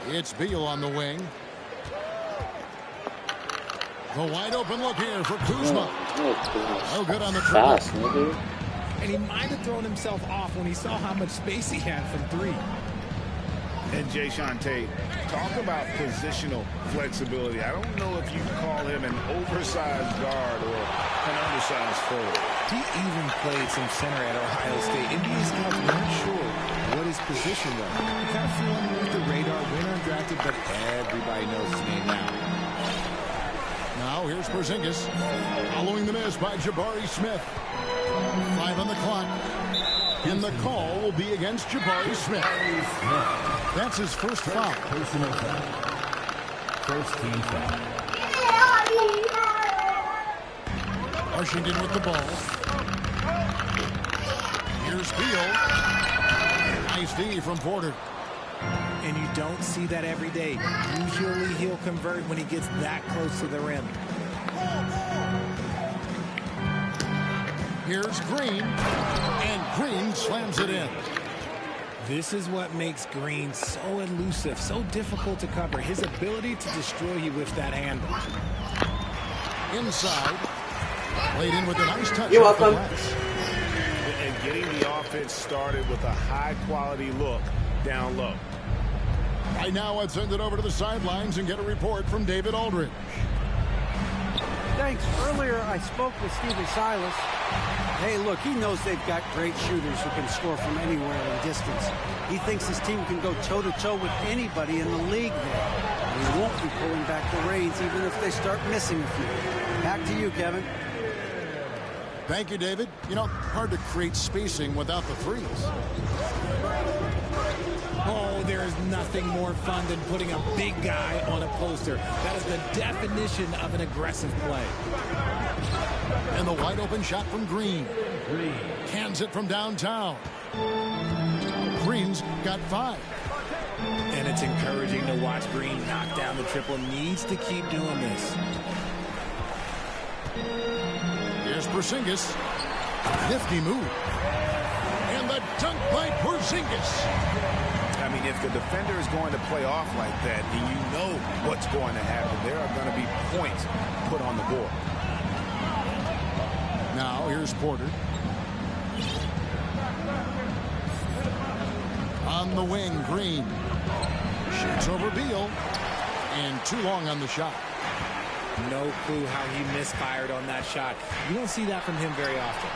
It's Beal on the wing. The wide open look here for Kuzma. No good on the triple. And he might have thrown himself off when he saw how much space he had from three. And Jae'Sean Tate, talk about positional flexibility. I don't know if you call him an oversized guard or an undersized forward. He even played some center at Ohio State. NBA scouts weren't sure what his position was. He kind of flew underneath the radar, went undrafted, but everybody knows his name now. Now here's Porzingis following the miss by Jabari Smith. 5 on the clock. And the call will be against Jabari Smith. That's his first foul. Personal foul. First team foul. Washington with the ball. Here's Beal. Nice D from Porter. And you don't see that every day. Usually he'll convert when he gets that close to the rim. Here's Green. And Green slams it in. This is what makes Green so elusive, so difficult to cover. His ability to destroy you with that handle. Inside. Played in with a nice touch. You're welcome. And getting the offense started with a high-quality look down low. Right now, I'd send it over to the sidelines and get a report from David Aldridge. Thanks. Earlier, I spoke with Stephen Silas. Hey, look, he knows they've got great shooters who can score from anywhere in distance. He thinks his team can go toe-to-toe with anybody in the league there. And he won't be pulling back the reins even if they start missing a few. Back to you, Kevin. Thank you, David. You know, hard to create spacing without the threes. Oh, there is nothing more fun than putting a big guy on a poster. That is the definition of an aggressive play. And the wide open shot from Green. Cans it from downtown. Green's got 5. And it's encouraging to watch Green knock down the triple. Needs to keep doing this. Here's Porzingis. Nifty move. And the dunk by Porzingis. I mean, if the defender is going to play off like that, then you know what's going to happen. There are going to be points put on the board. Now, here's Porter. On the wing, Green. Shoots over Beal. And too long on the shot. No clue how he misfired on that shot. You don't see that from him very often.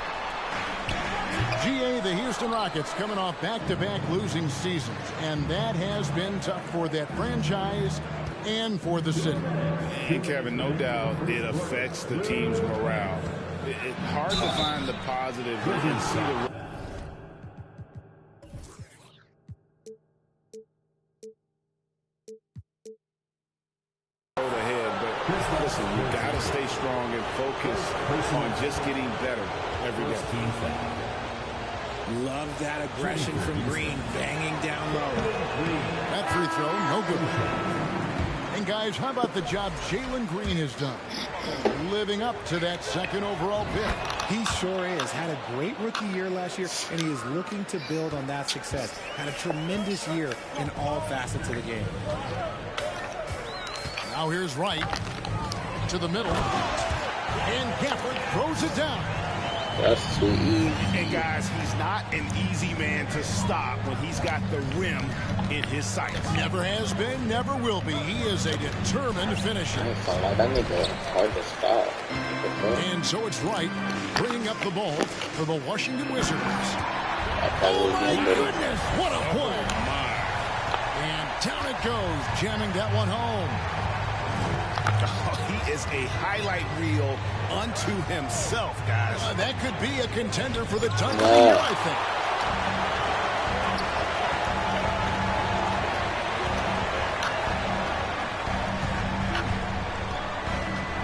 GA, the Houston Rockets coming off back-to-back losing seasons. And that has been tough for that franchise and for the city. And Kevin, no doubt it affects the team's morale. It's hard to find the positive and see the road ahead. But listen, you got to stay strong and focus on just getting better every day. Love that aggression from Green, banging down low. That free throw, no good. And guys, how about the job Jalen Green has done? Living up to that second overall pick. He sure is. Had a great rookie year last year, and he is looking to build on that success. Had a tremendous year in all facets of the game. Now here's Wright to the middle. And Gafford throws it down. That's sweet. And guys, he's not an easy man to stop when he's got the rim in his sights. Never has been, never will be. He is a determined finisher. And so it's Wright bringing up the ball for the Washington Wizards. Oh my goodness, what a play. And down it goes, jamming that one home. He is a highlight reel unto himself, guys. That could be a contender for the dunk of the year, I think.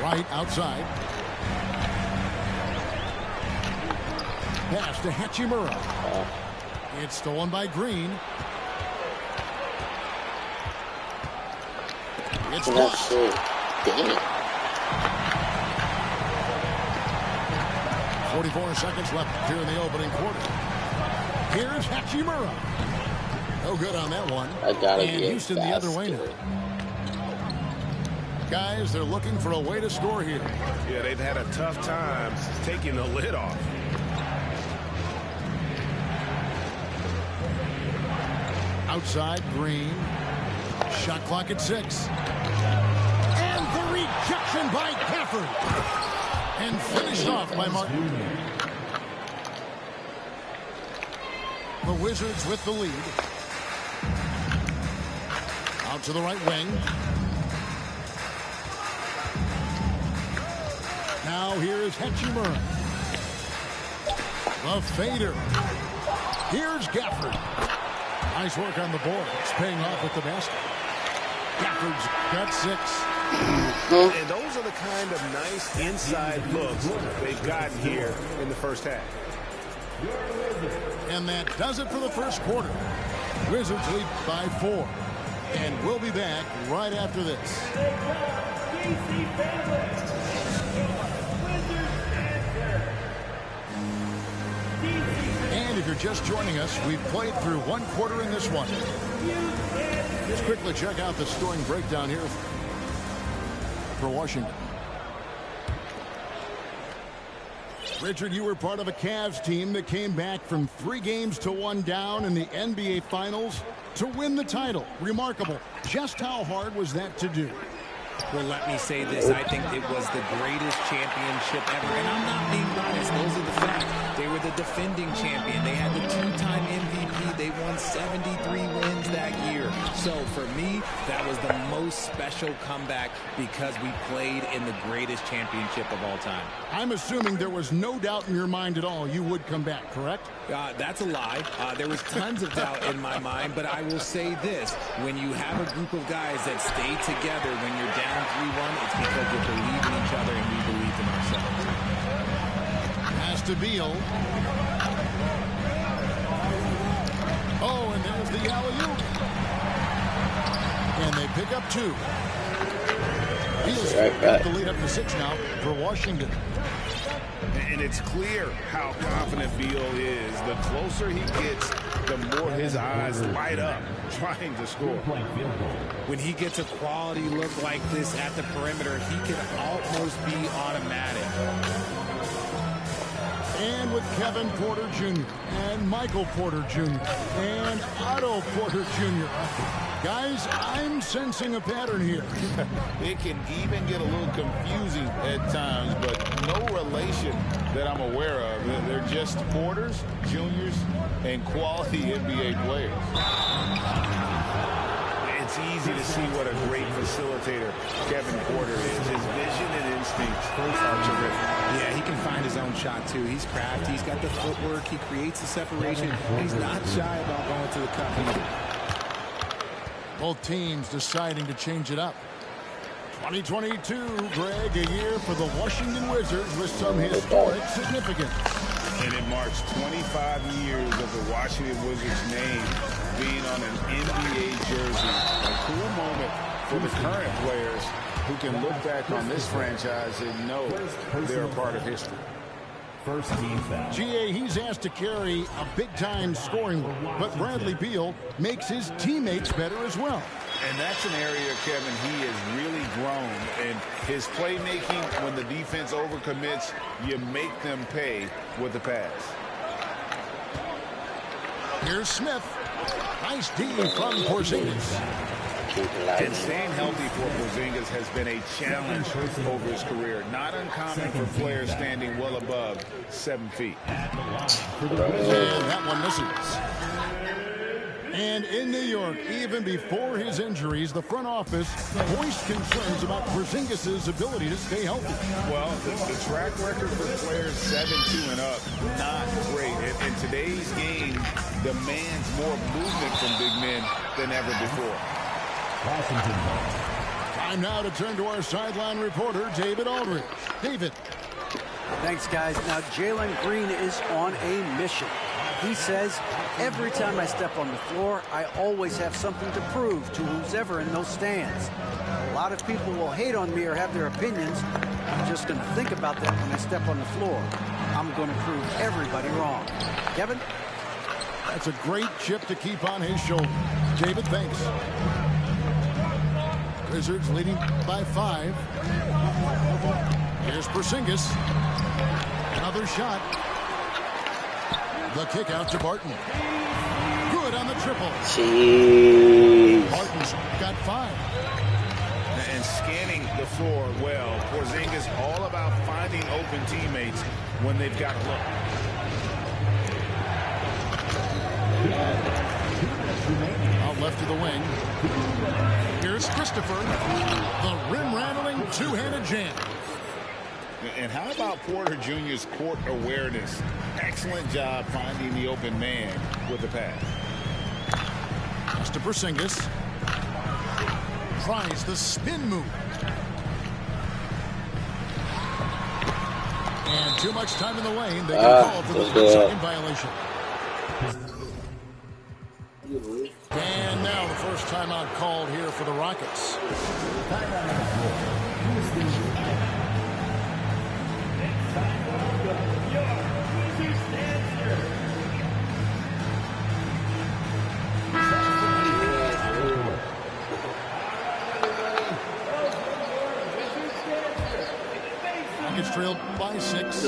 Right outside. Pass to Hachimura. It's stolen by Green. It's blocked. 44 seconds left here in the opening quarter. Here's Hachimura. No good on that one. I gotta and get Houston the other way now. Guys, they're looking for a way to score here. Yeah, they've had a tough time taking the lid off. Outside, Green. Shot clock at 6. And the rejection by Gafford. And finished off by Martin. The Wizards with the lead. Out to the right wing. Now here is Hachimura. The fader. Here's Gafford. Nice work on the board. It's paying off with the basket. Gafford's got 6. And those are the kind of nice inside looks they've gotten here in the first half. And that does it for the first quarter. Wizards lead by 4. And we'll be back right after this. And if you're just joining us, we've played through 1 quarter in this one. Let's quickly check out the scoring breakdown here for Washington. Richard, you were part of a Cavs team that came back from 3 games to 1 down in the NBA Finals to win the title. Remarkable. Just how hard was that to do? Well, let me say this. I think it was the greatest championship ever. And I'm not being biased. Those are the facts. They were the defending champion. They had the 2-time MVP. They won 73 wins that year. So for me, that was the most special comeback because we played in the greatest championship of all time. I'm assuming there was no doubt in your mind at all you would come back, correct? That's a lie. There was tons of doubt in my mind, but I will say this. When you have a group of guys that stay together when you're down 3-1, it's because you believe in each other and we believed in ourselves. Pass to Beal. Oh, and there's the alley-oop. And they pick up 2. Beal's got the lead up to 6 now for Washington. And it's clear how confident Beal is. The closer he gets, the more his eyes light up trying to score. When he gets a quality look like this at the perimeter, he can almost be automatic. And with Kevin Porter Jr. and Michael Porter Jr. and Otto Porter Jr. Guys, I'm sensing a pattern here. It can even get a little confusing at times, but no relation that I'm aware of. They're just Porters, Juniors, and quality NBA players. It's easy to see what a great facilitator Kevin Porter is. His vision and instincts are terrific. Yeah, he can find his own shot, too. He's crafty. He's got the footwork. He creates the separation. He's not shy about going to the cup either. Both teams deciding to change it up. 2022, Greg, a year for the Washington Wizards with some historic significance. And it marks 25 years of the Washington Wizards name being on an NBA jersey. A cool moment for the current players who can look back on this franchise and know they're a part of history. First team foul. GA, he's asked to carry a big-time scoring role, but Bradley Beal makes his teammates better as well. And that's an area, Kevin, he has really grown. And his playmaking, when the defense overcommits, you make them pay with the pass. Here's Smith. Nice D from Porzingis. And staying healthy for Porzingis has been a challenge over his career. Not uncommon for players standing well above 7 feet. And that one misses. And in New York, even before his injuries, the front office voiced concerns about Porzingis' ability to stay healthy. Well, the track record for players 7-2 and up, not great. And today's game demands more movement from big men than ever before. Washington. Time now to turn to our sideline reporter, David Aldridge. David. Thanks, guys. Now, Jalen Green is on a mission. He says, every time I step on the floor, I always have something to prove to who's ever in those stands. A lot of people will hate on me or have their opinions. I'm just going to think about that when I step on the floor. I'm going to prove everybody wrong. Kevin? That's a great chip to keep on his shoulder. David, thanks. Wizards leading by 5. Here's Porzingis. Another shot. The kick out to Barton. Good on the triple. Jeez. Barton's got 5. And scanning the floor well. Porzingis all about finding open teammates when they've got a look. Out left to the wing. Here's Christopher. The rim-rattling two-handed jam. And how about Porter Jr.'s court awareness? Excellent job finding the open man with the pass. Pass to Porzingis. Tries the spin move. And too much time in the lane. They get called for the second violation. And now the first timeout called here for the Rockets. Rockets trailed by 6.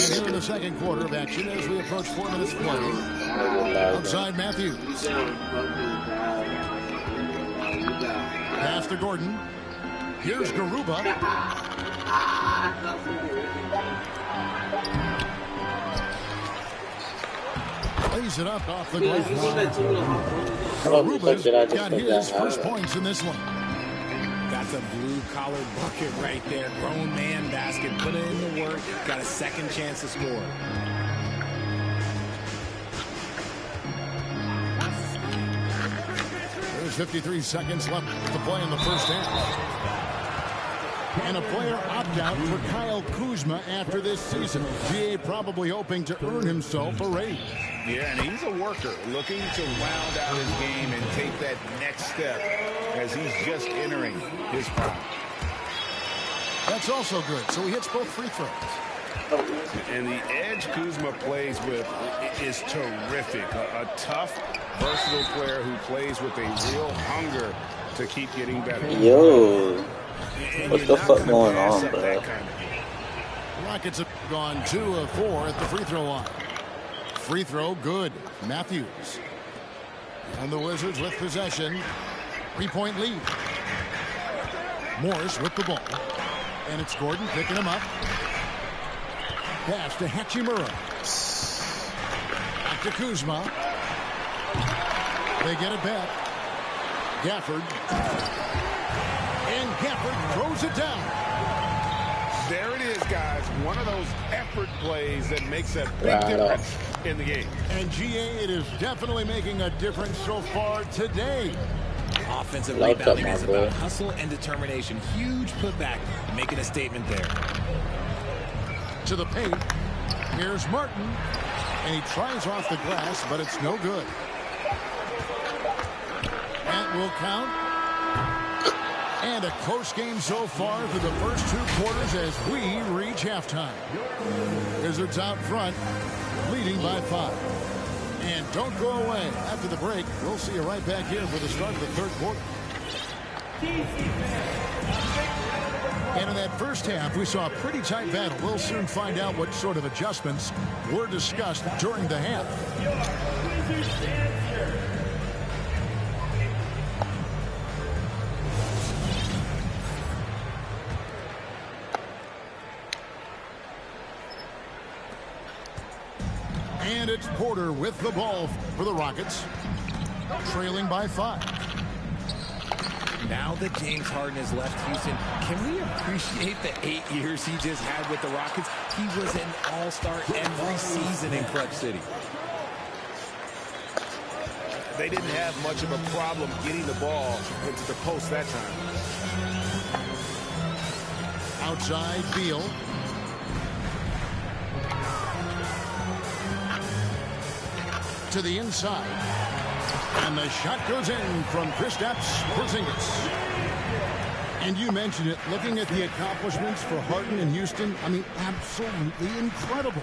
And here in the second quarter of action as we approach 4 minutes to play. Outside Matthews. Pass to Gordon. Here's Garuba. Lays it up off the glass. Garuba's got his first points in this one. That's a blue-collar bucket right there. Grown man basket. Put in the work. Got a second chance to score. There's 53 seconds left to play in the first half. And a player opt-out for Kyle Kuzma after this season. GA probably hoping to earn himself a raise. Yeah, and he's a worker looking to round out his game and take that next step as he's just entering his prime. That's also good. So he hits both free throws. And the edge Kuzma plays with is terrific. A tough, versatile player who plays with a real hunger to keep getting better. Yo, what the fuck going on, bro? Rockets have gone 2 of 4 at the free throw line. Free throw, good. Matthews. And the Wizards with possession. 3-point lead. Morris with the ball. And it's Gordon picking him up. Pass to Hachimura. Back to Kuzma. They get it back. Gafford. And Gafford throws it down. There it is, guys. One of those effort plays that makes a big difference in the game. And GA, it is definitely making a difference so far today. Offensive rebounding is about hustle and determination. Huge putback, making a statement there. To the paint. Here's Martin. And he tries off the glass, but it's no good. That will count. And a close game so far for the first 2 quarters as we reach halftime. Wizards out front, leading by 5. And don't go away. After the break, we'll see you right back here for the start of the third quarter. And in that first half, we saw a pretty tight battle. We'll soon find out what sort of adjustments were discussed during the half. And it's Porter with the ball for the Rockets, trailing by 5. Now that James Harden has left Houston, can we appreciate the 8 years he just had with the Rockets? He was an all-star every season in Clutch City. They didn't have much of a problem getting the ball into the post that time. Outside, Beal. To the inside. And the shot goes in from Kristaps Porzingis. And you mentioned it, looking at the accomplishments for Harden and Houston, I mean, absolutely incredible.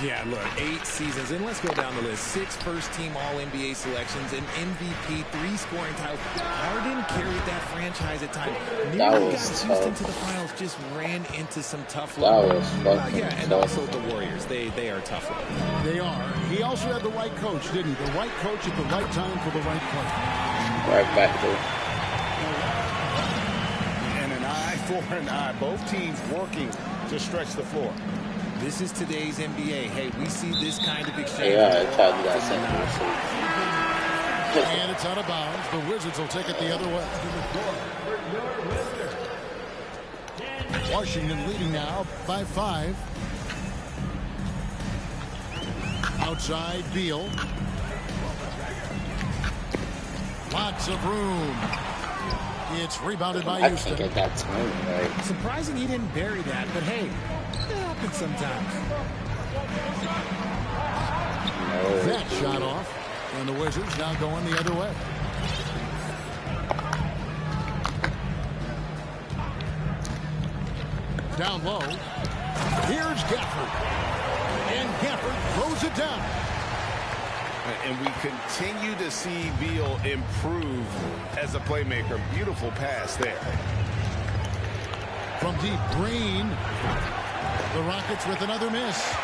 Yeah, look, 8 seasons, and let's go down the list. 6 first-team All-NBA selections, an MVP, 3 scoring titles. Harden carried that franchise at times. Nearly got Houston to the finals, just ran into some tough luck. Yeah, and also the Warriors. They are tough luck. They are. He also had the right coach, didn't he? The right coach at the right time for the right play. Right back there. And an eye for an eye. Both teams working to stretch the floor. This is today's NBA. Hey, we see this kind of exchange. Yeah, I tried that same. And it's out of bounds. The Wizards will take it the other way. Washington leading now by 5. Outside, Beal. Lots of room. It's rebounded by Houston. I can't get that time right. Surprising he didn't bury that, but hey, it happens sometimes. No, That shot off. And the Wizards now going the other way. Down low. Here's Gafford. And Gafford throws it down. And we continue to see Beal improve as a playmaker. Beautiful pass there. From deep, Green. The Rockets with another miss.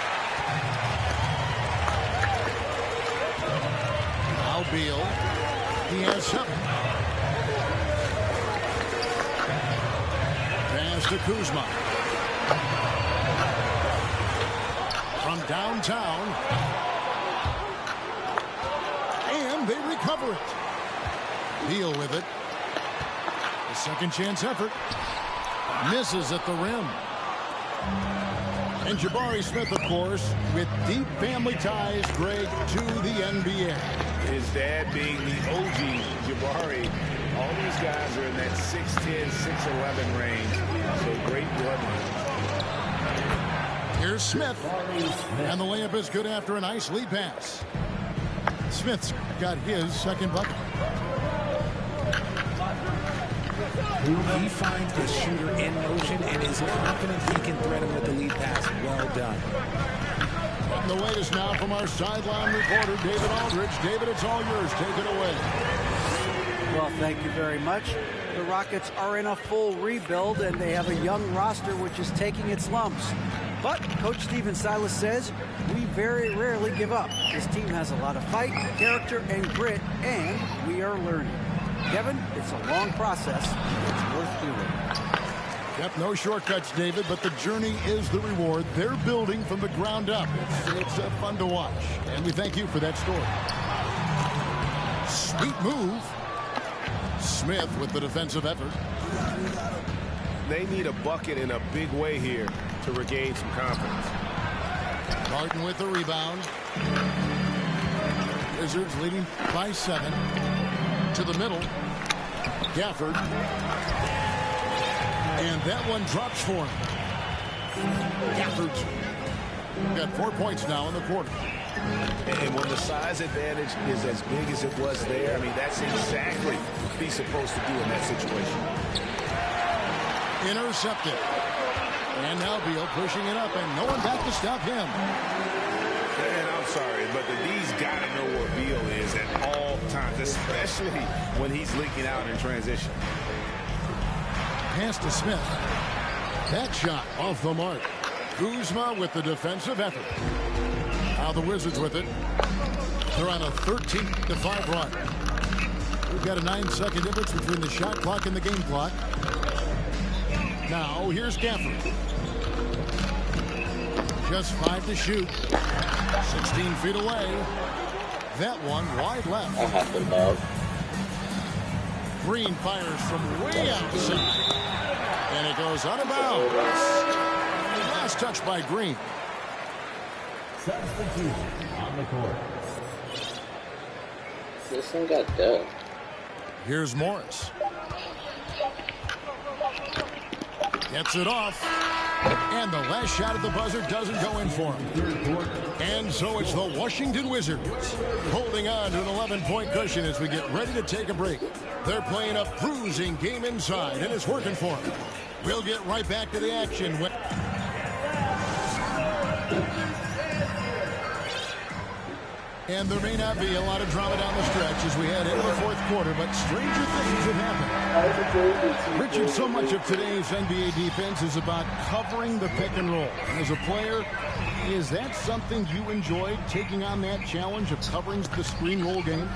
Now Beal. He has 7. Pass to Kuzma. From downtown. And they recover it. Beal with it. A second chance effort. Misses at the rim. And Jabari Smith, of course, with deep family ties, Greg, to the NBA. His dad being the OG Jabari. All these guys are in that 6'10", 6'11" range. So great bloodline. Here's Smith. And the layup is good after a nice lead pass. Smith's got his second bucket. He finds the shooter in motion and is confident he can thread him with the lead pass. Well done. And the latest now from our sideline reporter, David Aldridge. David, it's all yours. Take it away. Well, thank you very much. The Rockets are in a full rebuild, and they have a young roster which is taking its lumps. But Coach Stephen Silas says we very rarely give up. This team has a lot of fight, character, and grit, and we are learning. Kevin, it's a long process. It's worth doing. Yep, no shortcuts, David, but the journey is the reward. They're building from the ground up. It's fun to watch, and we thank you for that story. Sweet move. Smith with the defensive effort. They need a bucket in a big way here to regain some confidence. Martin with the rebound. Wizards leading by 7. To the middle. Gafford. And that one drops for him. Gafford's got 4 points now in the quarter. And when the size advantage is as big as it was there, I mean, that's exactly what he's supposed to do in that situation. Intercepted. And now Beal pushing it up, and no one back to stop him. And I'm sorry, but the D's got to know where Beal is at all times, especially when he's leaking out in transition. Pass to Smith. That shot off the mark. Kuzma with the defensive effort. Now the Wizards with it. They're on a 13-5 run. We've got a 9-second difference between the shot clock and the game clock. Now here's Gafford. Just 5 to shoot. 16 feet away. That one wide left. I have to love. Green fires from way outside. And it goes out of bounds. Last touch by Green. Substitution on the court. This one got done. Here's Morris. Gets it off. And the last shot at the buzzer doesn't go in for him. And so it's the Washington Wizards holding on to an 11-point cushion as we get ready to take a break. They're playing a bruising game inside, and it's working for them. We'll get right back to the action when... And there may not be a lot of drama down the stretch as we head into the fourth quarter, but stranger things have happened. Richard, so much of today's NBA defense is about covering the pick and roll. As a player, is that something you enjoyed, taking on that challenge of covering the screen roll game?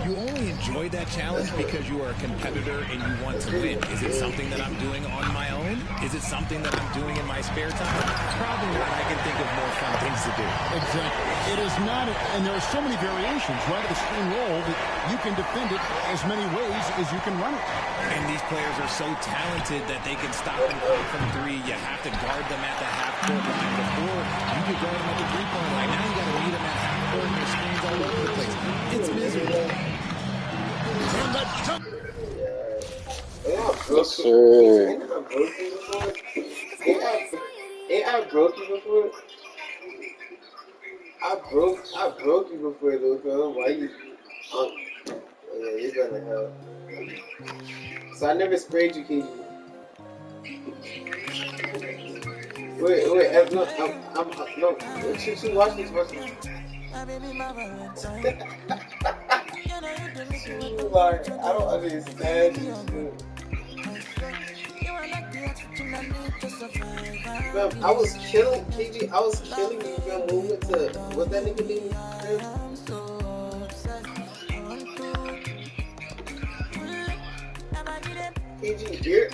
You only enjoy that challenge because you are a competitor and you want to win. Is it something that I'm doing on my own? Is it something that I'm doing in my spare time? Probably not. I can think of more fun things to do. Exactly. It is not, and there are so many variations, right, of the screen roll that you can defend it as many ways as you can run it. And these players are so talented that they can stop and come from three. You have to guard them at the half-court line. Before, you could guard them at the three-point line. Now you got to meet them at half-court and your screens all over the place. It's miserable. And the jump. Yes, sir. Ain't I broke you before? I broke you before though, fam. Why you? Yeah, you're gonna help. So I never sprayed you, KG. Wait, no. She watch this first. Like, I don't understand you. Fam, I was killing KG. I was killing you. Fam, moving to what that nigga name? KG, you're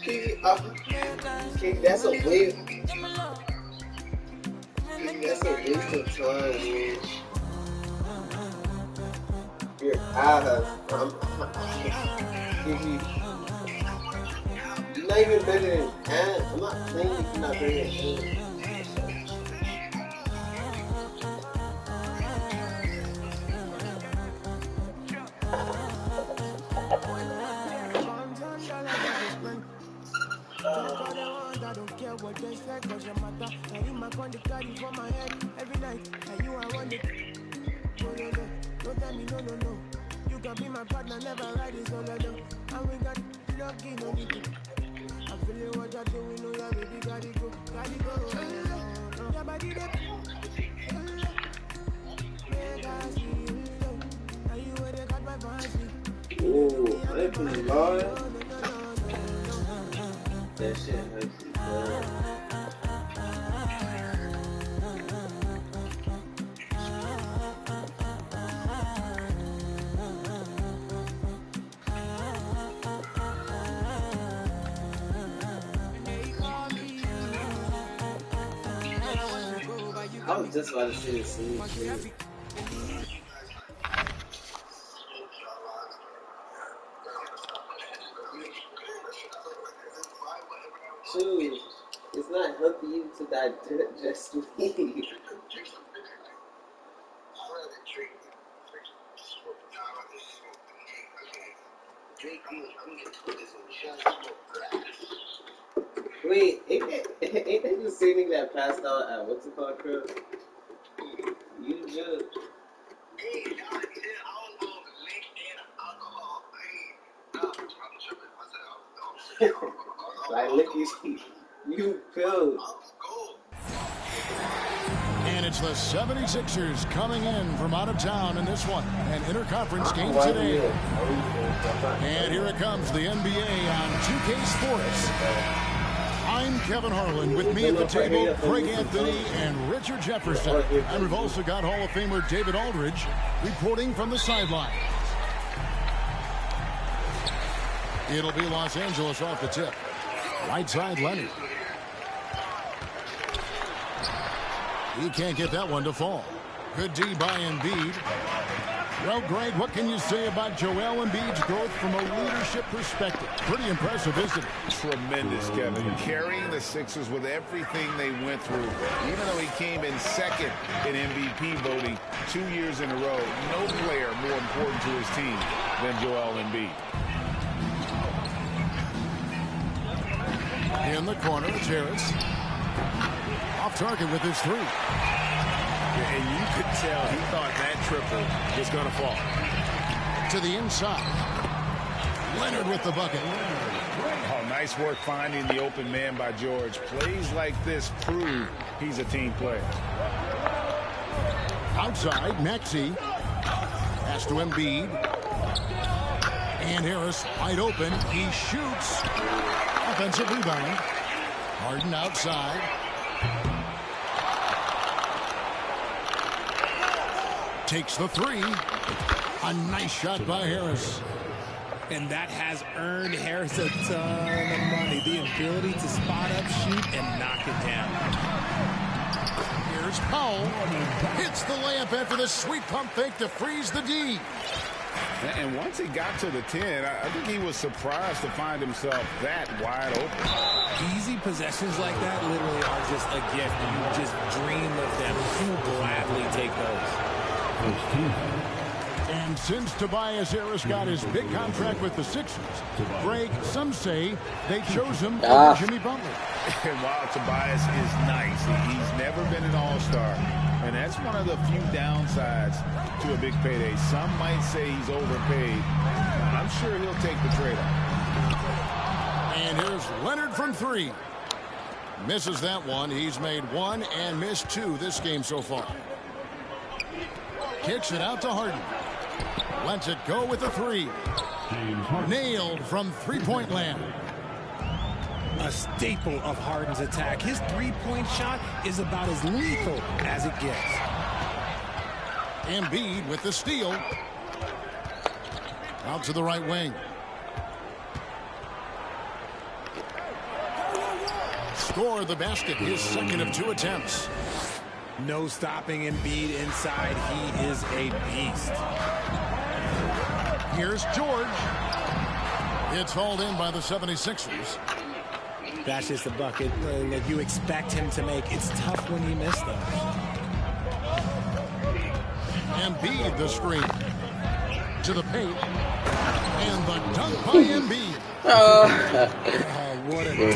KG. That's a waste. KG, that's a waste of time, man. Your ass. KG. You're not even better than Ant. I'm not saying you're not better than Ant. I don't care what they say, cause your mother and him I the carry for my head every night. And you I want it. Don't tell me no. You can be my partner, never ride it solo though. And we got lucky, no need to. I feel you what you're doing, know your baby gotta go. Your body there. Are you where they got my fancy? Ooh, I pretty hard. That shit hurts me, bro. I was just about to say the same shit. Shoot, it's not healthy even to digest me. Wait, ain't that the same thing that passed out at what's it called, Crib? You just. Like, look, you filled. And it's the 76ers coming in from out of town in this one. An interconference game today. And here it comes, the NBA on 2K Sports. I'm Kevin Harlan. With me at the table, Craig Anthony and Richard Jefferson. And we've also got Hall of Famer David Aldridge reporting from the sideline. It'll be Los Angeles off the tip. Right side, Leonard. He can't get that one to fall. Good D by Embiid. Well, Greg, what can you say about Joel Embiid's growth from a leadership perspective? Pretty impressive, isn't it? Tremendous, Kevin. Carrying the Sixers with everything they went through. Even though he came in second in MVP voting 2 years in a row, no player more important to his team than Joel Embiid. In the corner, it's Harris. Off target with his 3. And you could tell he thought that triple was going to fall. To the inside. Leonard with the bucket. Oh, nice work finding the open man by George. Plays like this prove he's a team player. Outside, Maxey. Pass to Embiid. And Harris wide open. He shoots. Offensive rebound. Harden outside. Takes the 3. A nice shot by Harris. And that has earned Harris a ton of money. The ability to spot up, shoot, and knock it down. Here's Powell. Hits the layup after the sweet pump fake to freeze the D. And once he got to the 10, I think he was surprised to find himself that wide open. Easy possessions like that literally are just a gift. You just dream of them. You will gladly take those. And since Tobias Harris got his big contract with the Sixers, Greg, some say they chose him over Jimmy Butler. And while Tobias is nice, he's never been an all-star. And that's one of the few downsides to a big payday. Some might say he's overpaid. I'm sure he'll take the trade-off. And here's Leonard from 3. Misses that one. He's made 1 and missed 2 this game so far. Kicks it out to Harden. Lets it go with a 3. Nailed from three-point land. A staple of Harden's attack. His three-point shot is about as lethal as it gets. Embiid with the steal. Out to the right wing. Score the basket, his second of 2 attempts. No stopping Embiid inside. He is a beast. Here's George. It's hauled in by the 76ers. That's just a bucket that you expect him to make. It's tough when you miss those. Embiid the screen. To the paint. And the dunk by Embiid.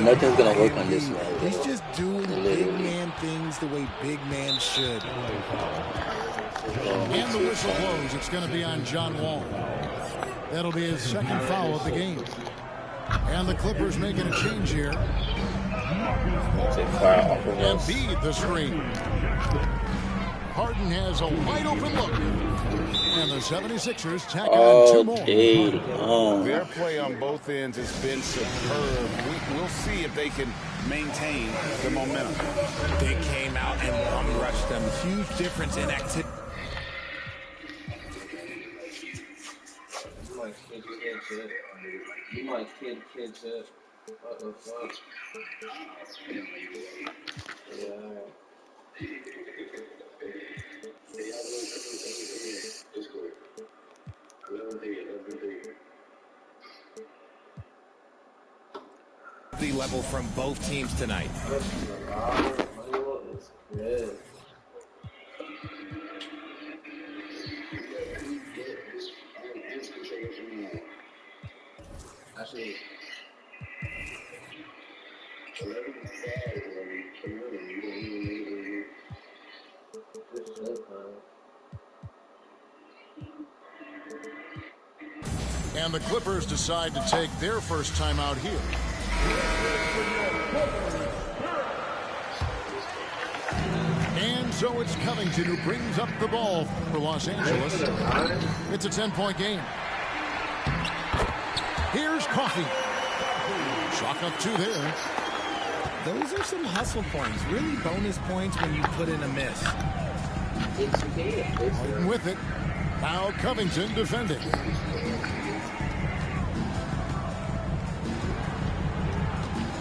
Nothing's going to work on this man. He's just doing big man things the way big man should. And the whistle blows. It's going to be on John Wall. That'll be his second foul of the game. And the Clippers making a change here. Embiid the screen. Harden has a wide open look. And the 76ers tack on 2 more. Their play on both ends has been superb. We'll see if they can maintain the momentum. They came out and rushed them. Huge difference in activity. You might kid shit. What the fuck? Yeah. The level from both teams tonight. Actually, And the Clippers decide to take their first time out here. And so it's Covington who brings up the ball for Los Angeles. It's a 10-point game. Here's Coffey. Chalk up 2 there. Those are some hustle points. Really bonus points when you put in a miss. Harden with it. Now Covington defending.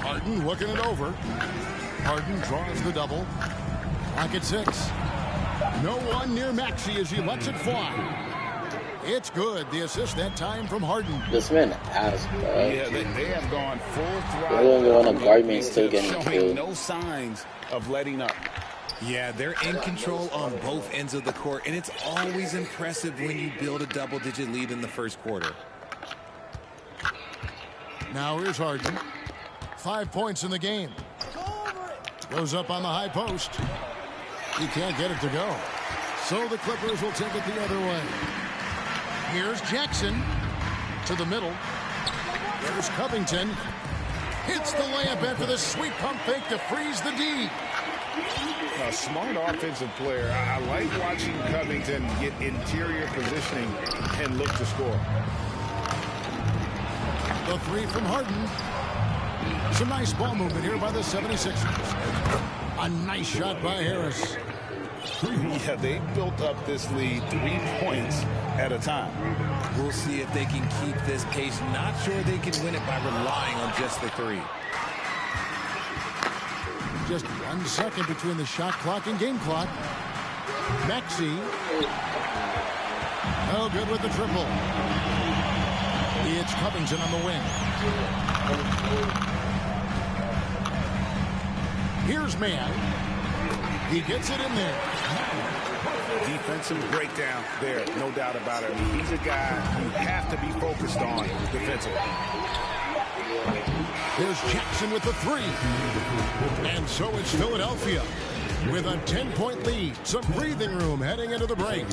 Harden looking it over. Harden draws the double. Back at 6. No one near Maxey as he lets it fly. It's good. The assist that time from Harden. This man ass, bro. Yeah, they have gone full throttle. They don't go on a guard man still getting killed. No signs of letting up. Yeah, they're in control on both ends of the court, and it's always impressive when you build a double-digit lead in the first quarter. Now here's Harden. 5 points in the game. Goes up on the high post. He can't get it to go. So the Clippers will take it the other way. Here's Jackson to the middle. There's Covington. Hits the layup after the sweet pump fake to freeze the D. A smart offensive player. I like watching Covington get interior positioning and look to score. The three from Harden. Some nice ball movement here by the 76ers. A nice shot by Harris. Yeah, they built up this lead 3 points at a time. We'll see if they can keep this pace. Not sure they can win it by relying on just the three. Just 1 second between the shot clock and game clock. Maxey. Oh, good with the triple. It's Covington on the wing. Here's Mann. He gets it in there. Defensive breakdown there, no doubt about it. I mean, he's a guy you have to be focused on defensively. There's Jackson with the three. And so it's Philadelphia with a 10-point lead. Some breathing room heading into the break.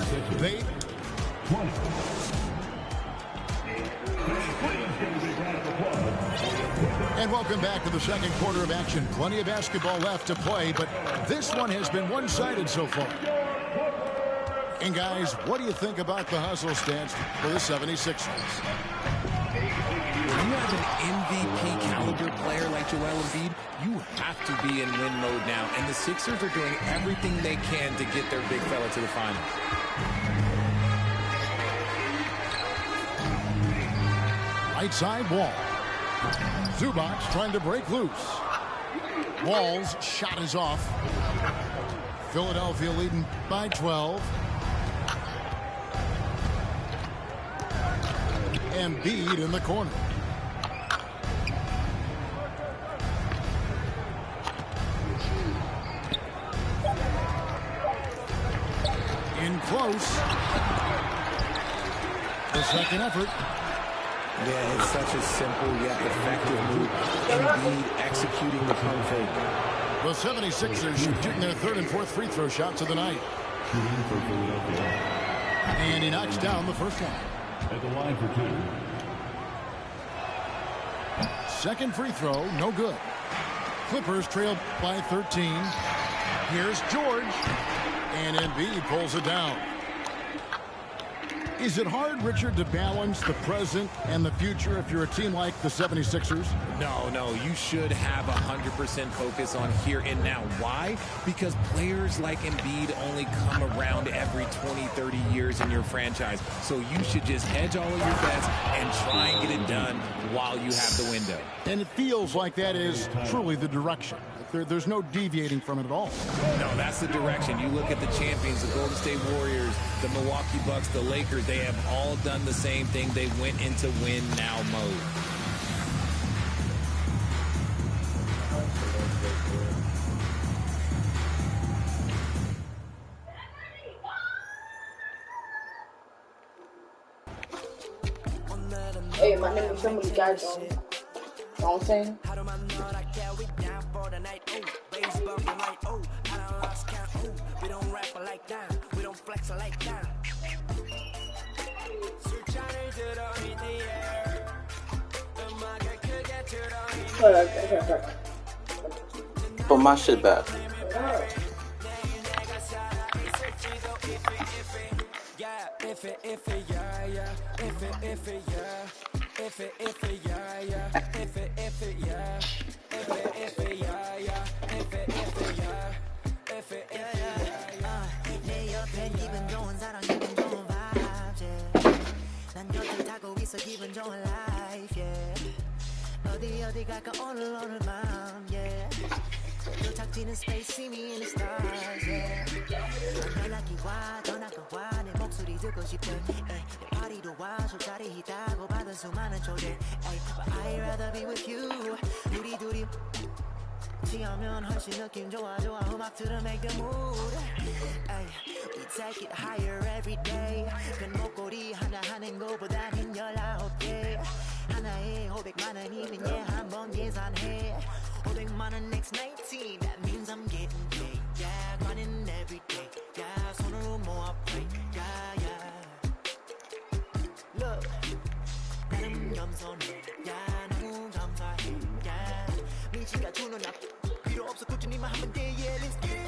And welcome back to the second quarter of action. Plenty of basketball left to play, but this one has been one-sided so far. And guys, what do you think about the hustle stance for the 76ers? When you have an MVP caliber player like Joel Embiid, you have to be in win mode now. And the Sixers are doing everything they can to get their big fella to the finals. Right side Wall. Zubac trying to break loose. Wall's shot is off. Philadelphia leading by 12. Embiid in the corner. In close. The second effort. Yeah, it's such a simple yet effective move. Embiid executing the pump fake. The 76ers shooting their third and fourth free throw shots of the night. And he knocks down the first one. At the line for two. Second free throw, no good. Clippers trail by 13. Here's George. And Embiid pulls it down. Is it hard, Richard, to balance the present and the future if you're a team like the 76ers? No, you should have 100% focus on here and now. Why? Because players like Embiid only come around every 20, 30 years in your franchise. So you should just hedge all of your bets and try and get it done while you have the window. And it feels like that is truly the direction. There's no deviating from it at all. No, that's the direction. You look at the champions, the Golden State Warriors, the Milwaukee Bucks, the Lakers. They have all done the same thing. They went into win-now mode. Hey, my name is somebody guys on. You know what I'm saying? Put my shit back. 기분 좋은 life, yeah. 어디 갈까 오늘 yeah. 도착지는 space, see me in the stars, yeah. 연락이 와, 전화가 와, 내 목소리 듣고 싶대. 내 파리도 와, 술자리 있다고 받은 수많은 초대. But I'd rather be with you. 우리 둘이 지하면 훨씬 느낌 좋아 음악 들어 make the mood. We take it higher every day. 큰 목걸이 하나 하는 거보다는 19개. 하나에 500만 원이면 한 번 계산해. 500만 원 next 19. That means means I'm getting paid. Yeah, grinding every day. Yeah, 손으로 모아 pray. Yeah, yeah. Look, 나름 겸손해. Yeah, 너무 감사해. Yeah, 미치가 주는 나 필요 없어 꾸준히만 하면 돼. Yeah, let's get it.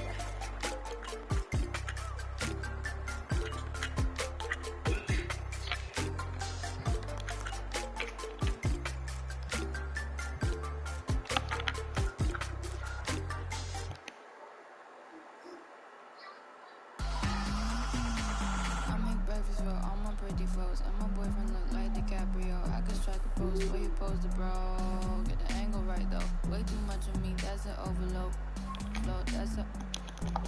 And my boyfriend look like DiCaprio. I can strike a pose where you pose the bro. Get the angle right though. Way too much of me, that's an overload. That's a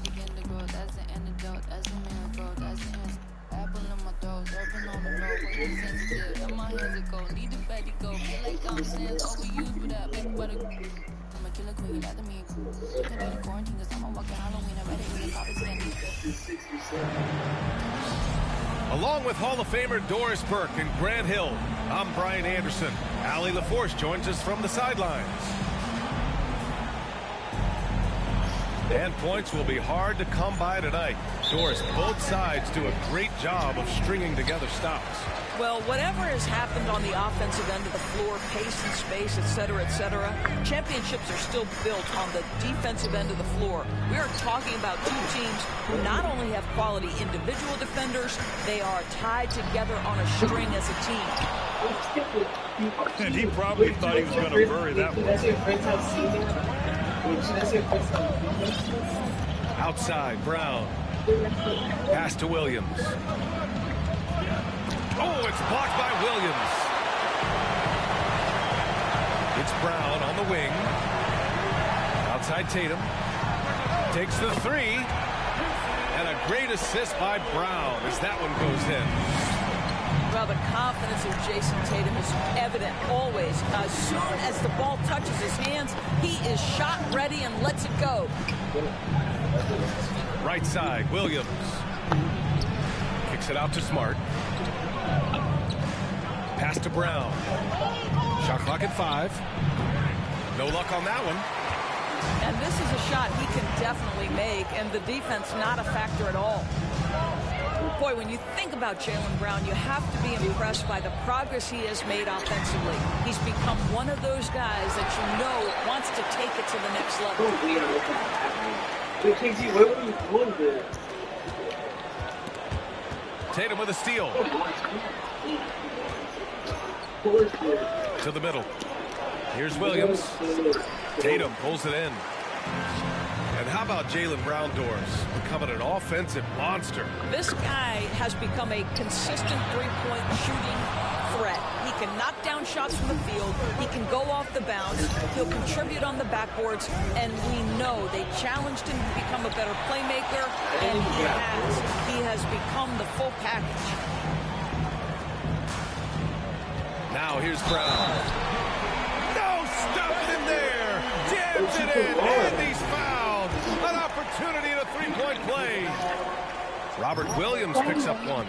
begin to grow. That's an antidote. That's a miracle. That's an answer. Apple in my throat, urban on the road. Way too sensitive. In my hands it go. Need a fatty go. Feel like I'm saying overused, but that big butter. I'm a killer queen, you got the me. Can do the quarantine, cause I'm a walking Halloween. I'm ready for the coppers candy. Along with Hall of Famer Doris Burke and Grant Hill, I'm Brian Anderson. Allie LaForce joins us from the sidelines. And points will be hard to come by tonight. Doris, both sides do a great job of stringing together stops. Well, whatever has happened on the offensive end of the floor, pace and space, et cetera, championships are still built on the defensive end of the floor. We are talking about two teams who not only have quality individual defenders, they are tied together on a string as a team. And he probably thought he was going to bury that one. Outside, Brown. Pass to Williams. Oh, it's blocked by Williams. It's Brown on the wing. Outside Tatum. Takes the three. And a great assist by Brown as that one goes in. Well, the confidence of Jason Tatum is evident always. As soon as the ball touches his hands, he is shot ready and lets it go. Right side, Williams. Kicks it out to Smart. Pass to Brown. Shot clock at 5. No luck on that one. And this is a shot he can definitely make, and the defense not a factor at all. Boy, when you think about Jaylen Brown, you have to be impressed by the progress he has made offensively. He's become one of those guys that you know wants to take it to the next level. Tatum with a steal. To the middle. Here's Williams. Tatum pulls it in. And how about Jaylen Brown, Doris, becoming an offensive monster? This guy has become a consistent three-point shooting threat. He can knock down shots from the field. He can go off the bounce. He'll contribute on the backboards. And we know they challenged him to become a better playmaker, and he has. He has become the full package. Now here's Brown. No stopping there. Jams it in, and he's fouled. An opportunity at a three-point play. Robert Williams picks up one.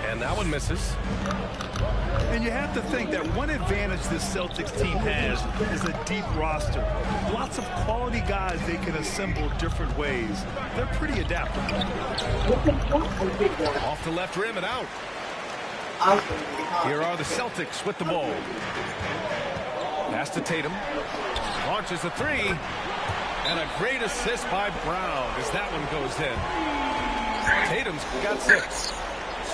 And that one misses. And you have to think that one advantage this Celtics team has is a deep roster. Lots of quality guys they can assemble different ways. They're pretty adaptable. Off the left rim and out. Here are the Celtics with the ball. Pass to Tatum. Launches a three. And a great assist by Brown as that one goes in. Tatum's got 6.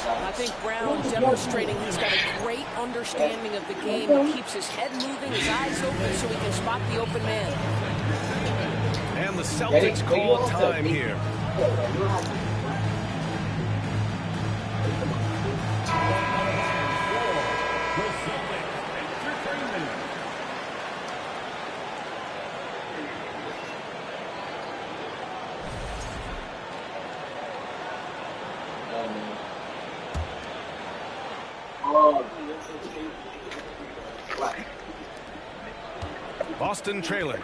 I think Brown demonstrating he's got a great understanding of the game. He keeps his head moving, his eyes open so he can spot the open man. And the Celtics call time here. Boston trailing.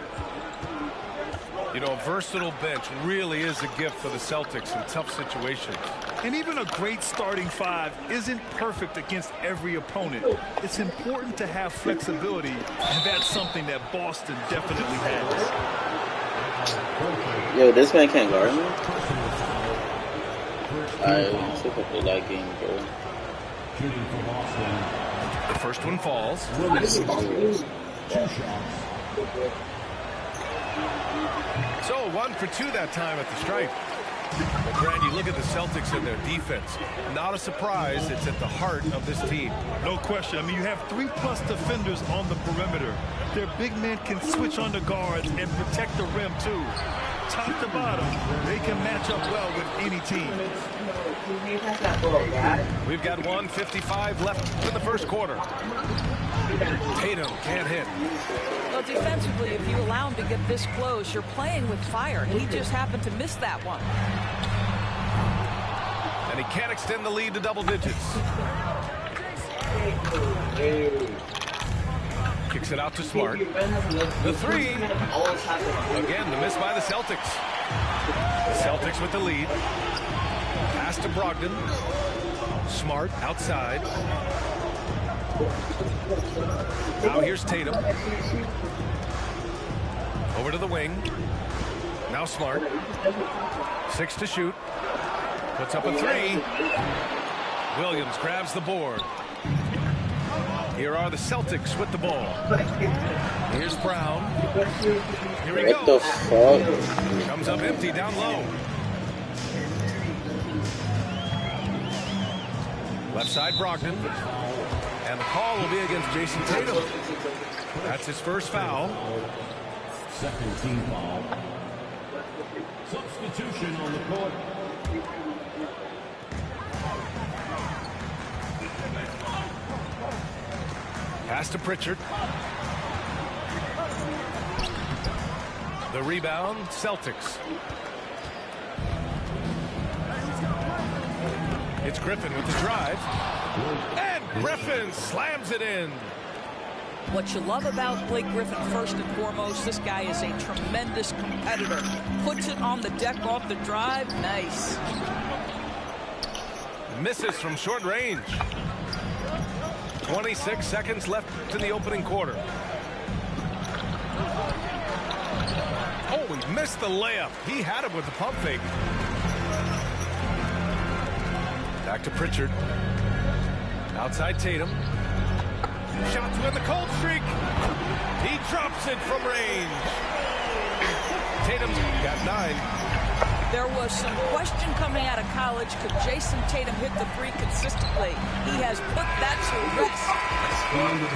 You know, a versatile bench really is a gift for the Celtics in tough situations. And even a great starting 5 isn't perfect against every opponent. It's important to have flexibility, and that's something that Boston definitely has. Yo, this man can't guard me? I took up the that game, bro. The first one falls. So 1 for 2 that time at the stripe. Well, Grant, you look at the Celtics and their defense. Not a surprise. It's at the heart of this team. No question. I mean, you have 3+ defenders on the perimeter. Their big men can switch on the guards and protect the rim, too. Top to bottom, they can match up well with any team. We've got 1:55 left in the first quarter. Tatum can't hit. Well, defensively, if you allow him to get this close, you're playing with fire. He just happened to miss that one. And he can't extend the lead to double digits. Kicks it out to Smart. The three. Again, the miss by the Celtics. The Celtics with the lead. Pass to Brogdon. Smart outside. Now here's Tatum. Over to the wing. Now Smart. 6 to shoot. Puts up a 3. Williams grabs the board. Here are the Celtics with the ball. Here's Brown. Here he goes. What the fuck? Comes up empty down low. Left side Brogdon. And the call will be against Jason Tatum. That's his first foul. Second team foul. Substitution on the court. Pass to Pritchard. The rebound, Celtics. It's Griffin with the drive. And Griffin slams it in. What you love about Blake Griffin, first and foremost, this guy is a tremendous competitor. Puts it on the deck off the drive. Nice. Misses from short range. 26 seconds left in the opening quarter. Oh, he missed the layup. He had him with the pump fake. Back to Pritchard. Outside Tatum. Shot to end the cold streak. He drops it from range. Tatum's got 9. There was some question coming out of college. Could Jason Tatum hit the 3 consistently? He has put that to rest.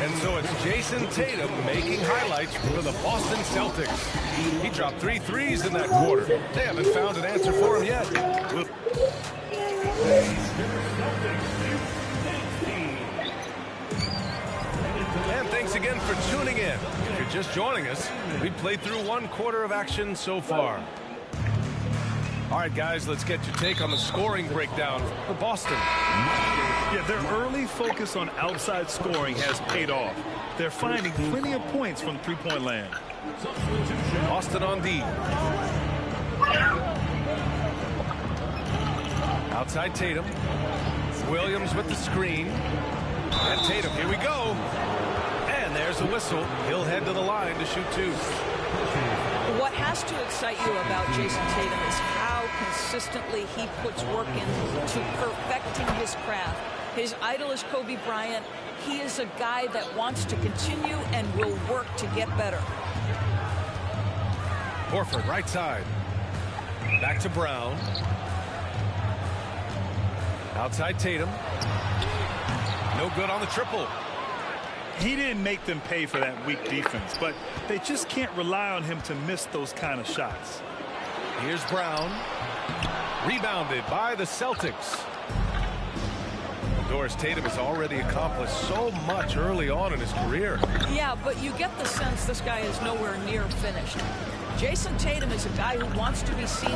And so it's Jason Tatum making highlights for the Boston Celtics. He dropped 3 threes in that quarter. They haven't found an answer for him yet. And thanks again for tuning in. If you're just joining us, we played through 1 quarter of action so far. All right, guys, let's get your take on the scoring breakdown for Boston. Yeah, their early focus on outside scoring has paid off. They're finding plenty of points from three-point land. Boston on D. Outside Tatum. Williams with the screen. And Tatum, here we go. And there's a whistle. He'll head to the line to shoot 2. What has to excite you about Jason Tatum is how consistently he puts work into perfecting his craft. His idol is Kobe Bryant. He is a guy that wants to continue and will work to get better. Horford, right side. Back to Brown. Outside Tatum. No good on the triple. He didn't make them pay for that weak defense, but they just can't rely on him to miss those kind of shots. Here's Brown. Rebounded by the Celtics. Doris Tatum has already accomplished so much early on in his career. Yeah, but you get the sense this guy is nowhere near finished. Jason Tatum is a guy who wants to be seen.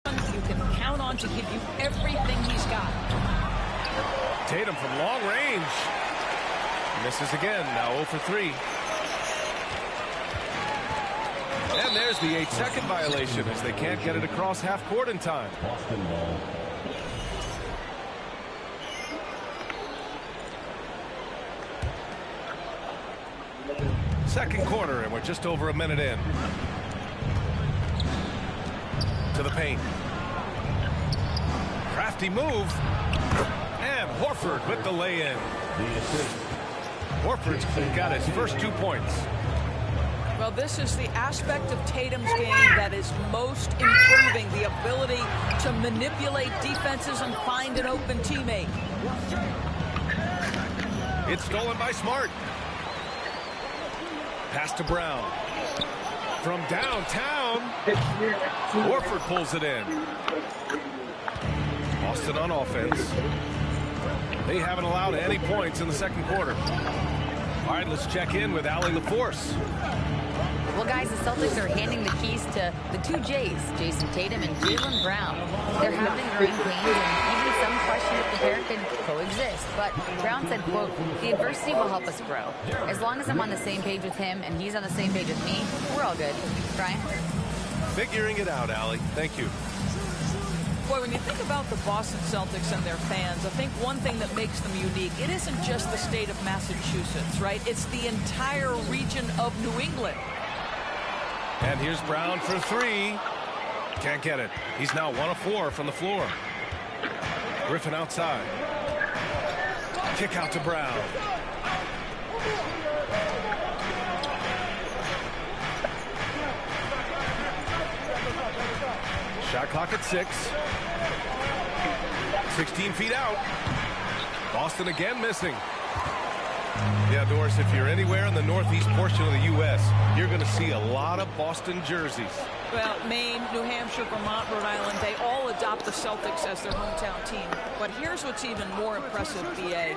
You can count on to give you everything he's got. Tatum from long range. Misses again, now 0 for 3. And there's the 8-second violation as they can't get it across half court in time. Boston ball. second quarter, and we're just over a minute in. To the paint. Crafty move. And Horford with the lay-in. Horford's got his first 2 points. Well, this is the aspect of Tatum's game that is most improving, the ability to manipulate defenses and find an open teammate. It's stolen by Smart. Pass to Brown. From downtown, Horford pulls it in. Boston on offense. They haven't allowed any points in the second quarter. All right, let's check in with Allie LaForce. Well, guys, the Celtics are handing the keys to the 2 J's, Jason Tatum and Jaylen Brown. They're having growing pains, and even some question if the pair could coexist. But Brown said, quote, "The adversity will help us grow. As long as I'm on the same page with him and he's on the same page with me, we're all good." Brian? Figuring it out, Allie. Thank you. Boy, when you think about the Boston Celtics and their fans, I think one thing that makes them unique, it isn't just the state of Massachusetts, right? It's the entire region of New England. And here's Brown for 3. Can't get it. He's now 1 of 4 from the floor. Griffin outside. Kick out to Brown. Shot clock at 6. 16 feet out. Boston again missing. Yeah, Doris, if you're anywhere in the northeast portion of the U.S., you're going to see a lot of Boston jerseys. Well, Maine, New Hampshire, Vermont, Rhode Island, they all adopt the Celtics as their hometown team. But here's what's even more impressive, BA.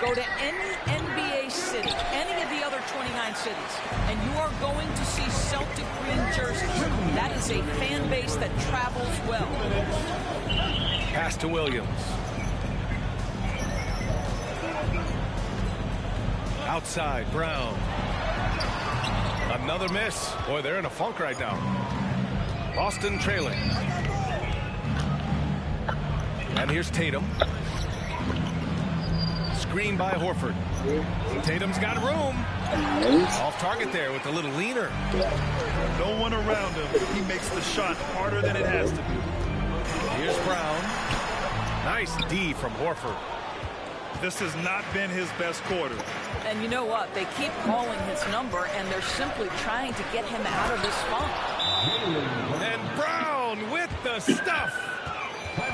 Go to any NBA city, any of the other 29 cities, and you are going to see Celtic green jerseys. That is a fan base that travels well. Pass to Williams. Outside, Brown. Another miss. Boy, they're in a funk right now. Boston trailing. And here's Tatum. Screen by Horford. Tatum's got room. Off target there with a little leaner. No one around him. He makes the shot harder than it has to be. Here's Brown. Nice D from Horford. This has not been his best quarter. And you know what? They keep calling his number, and they're simply trying to get him out of this funk. And Brown with the stuff.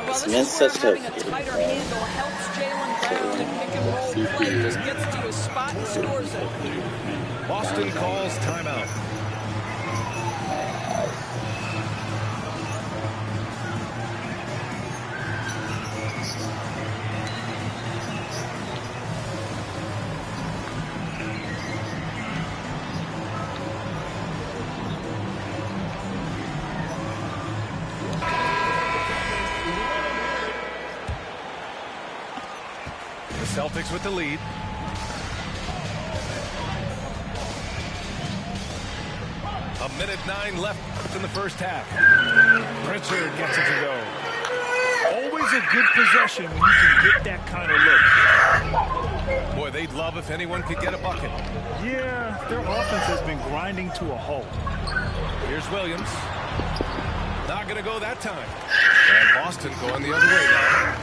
Well, this is where having a tighter handle helps Jaylen Brown in pick and roll play. Just gets to his spot and scores it. Boston calls timeout. Celtics with the lead. A minute 9 left in the first half. Pritchard gets it to go. Always a good possession when you can get that kind of look. Boy, they'd love if anyone could get a bucket. Yeah, their offense has been grinding to a halt. Here's Williams. Not going to go that time. And Boston going the other way now.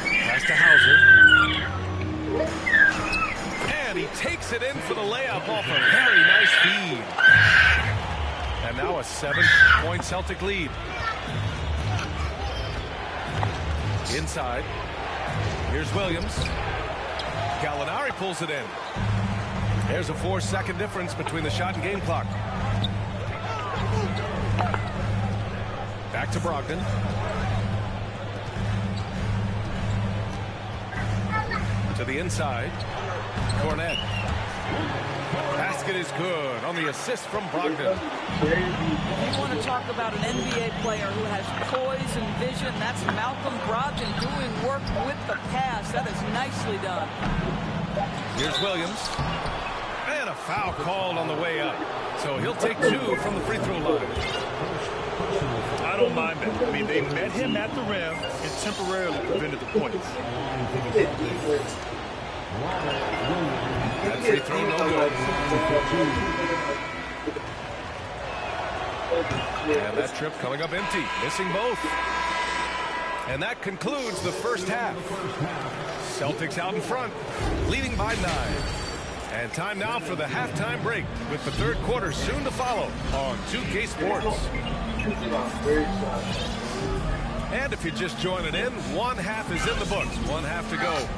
Pass to Hauser. And he takes it in for the layup off a very nice feed. And now a 7-point Celtic lead. Inside. Here's Williams. Gallinari pulls it in. There's a 4-second difference between the shot and game clock. Back to Brogdon. To the inside. Cornet. Basket is good on the assist from Brogdon. You want to talk about an NBA player who has poise and vision. That's Malcolm Brogdon doing work with the pass. That is nicely done. Here's Williams. And a foul called on the way up. So he'll take 2 from the free throw line. I don't mind that. I mean, they met him at the rim and temporarily prevented the points. That free throw, no good. And that trip coming up empty, missing both. And that concludes the first half. Celtics out in front, leading by 9. And time now for the halftime break, with the third quarter soon to follow on 2K Sports. And if you're just joining in, one half is in the books, one half to go.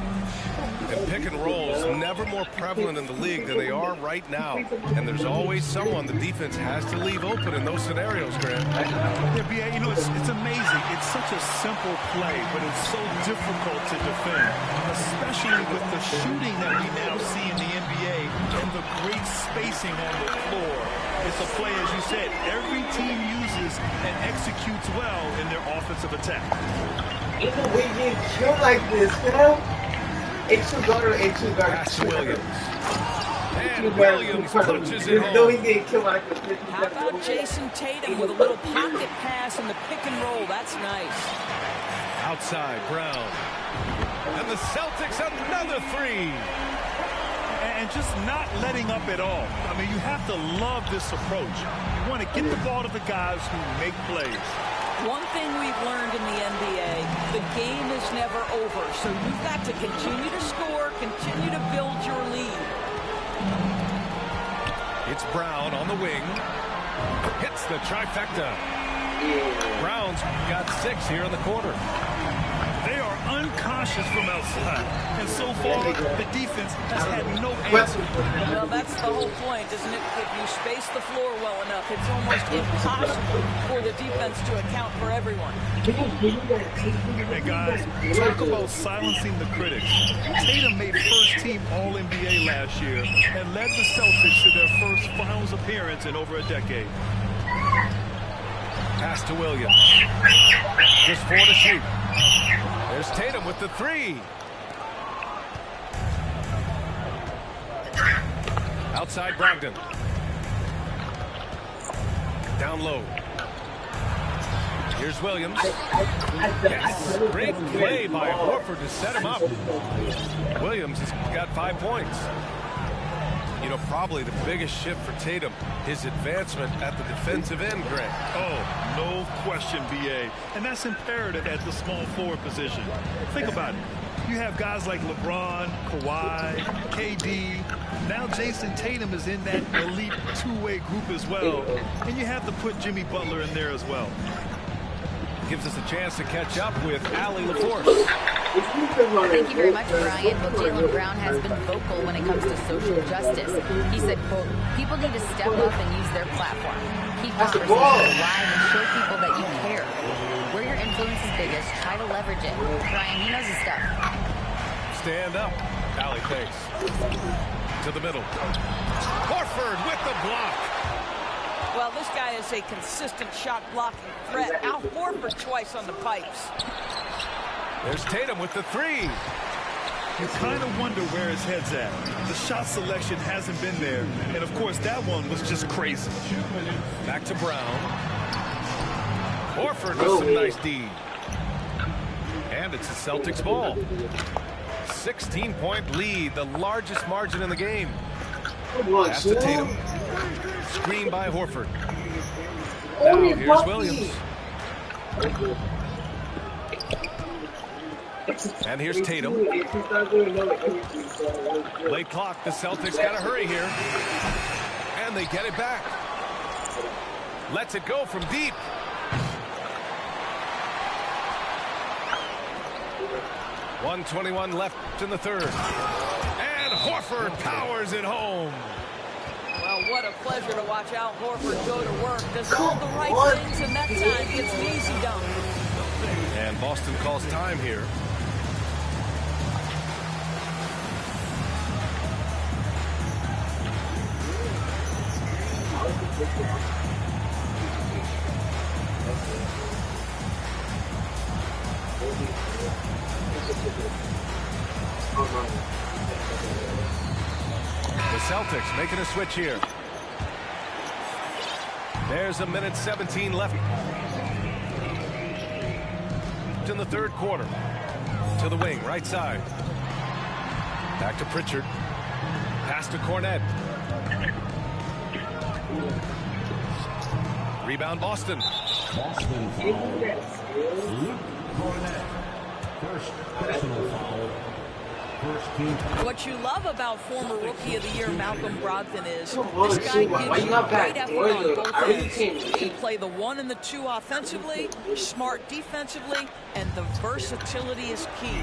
And pick and rolls never more prevalent in the league than they are right now. And there's always someone the defense has to leave open in those scenarios, Grant. Yeah, B.A., you know, it's amazing. It's such a simple play, but it's so difficult to defend, especially with the shooting that we now see in the NBA and the great spacing on the floor. It's a play, as you said, every team uses and executes well in their offensive attack. Even when you kill like this, man. It's too guard. Pass to Williams. And Williams punches it No, home. he didn't kill like this. How about Jason Tatum with a little pocket pass in the pick and roll? That's nice. Outside, Brown. And the Celtics another three. And just not letting up at all. I mean, you have to love this approach. You want to get the ball to the guys who make plays. One thing we've learned in the NBA, the game is never over. So you've got to continue to score, continue to build your lead. It's Brown on the wing. Hits the trifecta. Brown's got 6 here in the quarter. They are unconscious from outside. And so far, the defense has had no answer. Well, that's the whole point, isn't it? If you space the floor well enough, it's almost impossible for the defense to account for everyone. Hey, guys, talk about silencing the critics. Tatum made first-team All-NBA last year and led the Celtics to their first finals appearance in over a decade. Pass to Williams. Just 4 to shoot. There's Tatum with the 3. Outside Brogdon. Down low. Here's Williams. Yes, great play by Horford to set him up. Williams has got 5 points. You know, probably the biggest shift for Tatum, his advancement at the defensive end, Grant. Oh, no question, B.A. And that's imperative at the small forward position. Think about it. You have guys like LeBron, Kawhi, KD. Now Jason Tatum is in that elite two-way group as well. And you have to put Jimmy Butler in there as well. Gives us a chance to catch up with Allie LaForce. Thank you very much, Brian. Well, Jaylen Brown has been vocal when it comes to social justice. He said, quote, people need to step up and use their platform. Keep conversations alive and show people that you care. Where your influence is biggest, try to leverage it. Brian, he knows his stuff. Stand up. Allie takes. To the middle. Horford with the block. Well, this guy is a consistent shot blocking threat. Al Horford twice on the pipes. There's Tatum with the 3. You kind of wonder where his head's at. The shot selection hasn't been there. And, of course, that one was just crazy. Back to Brown. Horford with some nice D. And it's the Celtics ball. 16-point lead, the largest margin in the game. Pass to Tatum. Screen by Horford. Now here's Williams. And here's Tatum. Late clock. The Celtics got to hurry here. And they get it back. Lets it go from deep. .121 left in the third. And Horford powers it home. Well, what a pleasure to watch Al Horford go to work. Does all the right things, and that time gets an easy dunk. And Boston calls time here. The Celtics making a switch here. There's a minute 17 left in the third quarter. To the wing, right side. Back to Pritchard. Pass to Cornette. Rebound Boston. Boston foul. Luke Cornette. First personal foul. First team foul. What you love about former Rookie of the Year Malcolm Brogdon is this guy gives you great effort on both ends. He can play the 1 and the 2 offensively, smart defensively, and the versatility is key.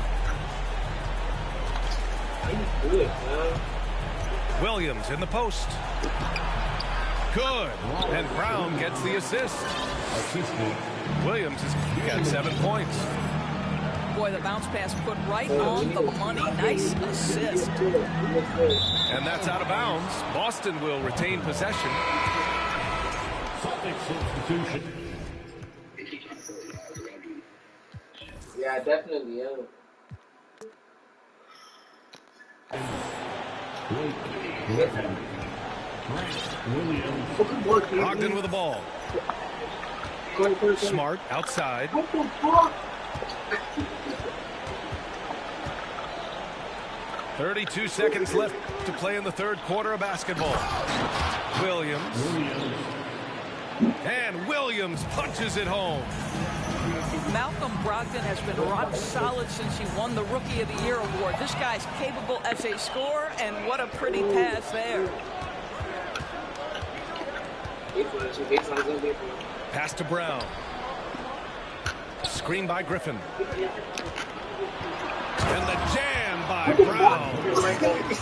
Williams in the post. Good. And Brown gets the assist. Williams has got 7 points. Boy, the bounce pass put right on the money. Nice assist. And that's out of bounds. Boston will retain possession. Celtics substitution. Yeah, definitely, yeah. Griffin. Williams. Brogdon with the ball. Smart outside. 32 seconds left to play in the third quarter of basketball. Williams. And Williams punches it home. Malcolm Brogdon has been rock solid since he won the Rookie of the Year award. This guy's capable as a scorer, and what a pretty pass there. Pass to Brown. Screen by Griffin. And the jam by Brown.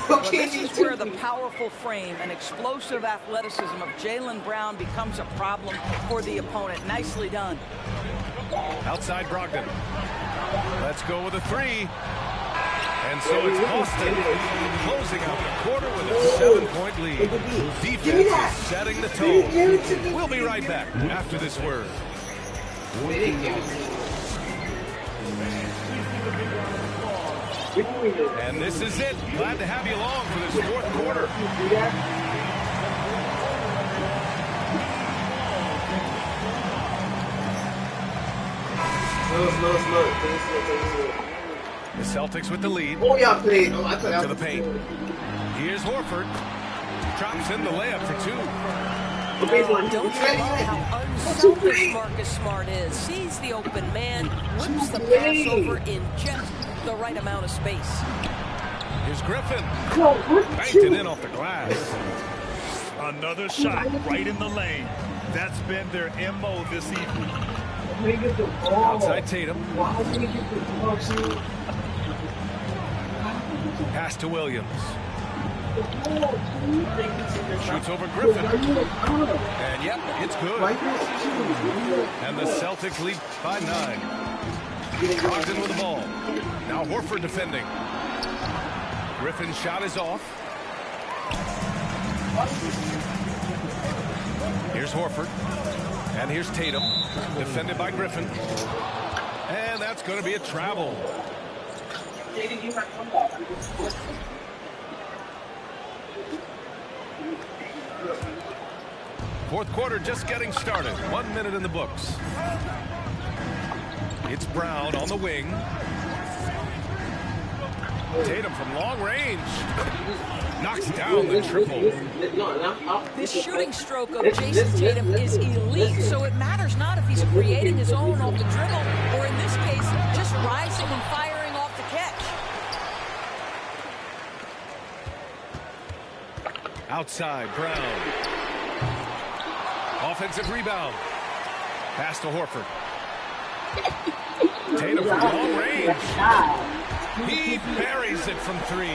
Well, this is where the powerful frame and explosive athleticism of Jaylen Brown becomes a problem for the opponent. Nicely done. Outside Brogdon. Let's go with a 3. And so it's Boston closing out the quarter with a 7-point lead. Defense is setting the tone. We'll be right back after this word. And this is it. Glad to have you along for this fourth quarter. The Celtics with the lead. Oh, y'all played. Oh, I thought to the paint. Here's Horford. Drops in the layup for 2. Don't you love how unselfish Marcus Smart is? Sees the open man, whips the pass over in just the right amount of space. Here's Griffin. Banked it in off the glass. Another shot right in the lane. That's been their MO this evening. Outside Tatum. Pass to Williams. Shoots over Griffin. And yep, it's good. And the Celtics lead by 9. Brogdon with the ball. Now Horford defending. Griffin's shot is off. Here's Horford. And here's Tatum. Defended by Griffin. And that's going to be a travel. Fourth quarter just getting started. 1 minute in the books. It's Brown on the wing. Tatum from long range. Knocks down the triple. This shooting stroke of Jason Tatum is elite, so it matters not if he's creating his own off the dribble, or in this case, just rising and firing off the catch. Outside, Brown. Offensive rebound. Pass to Horford. Tatum from long range. He buries it from 3.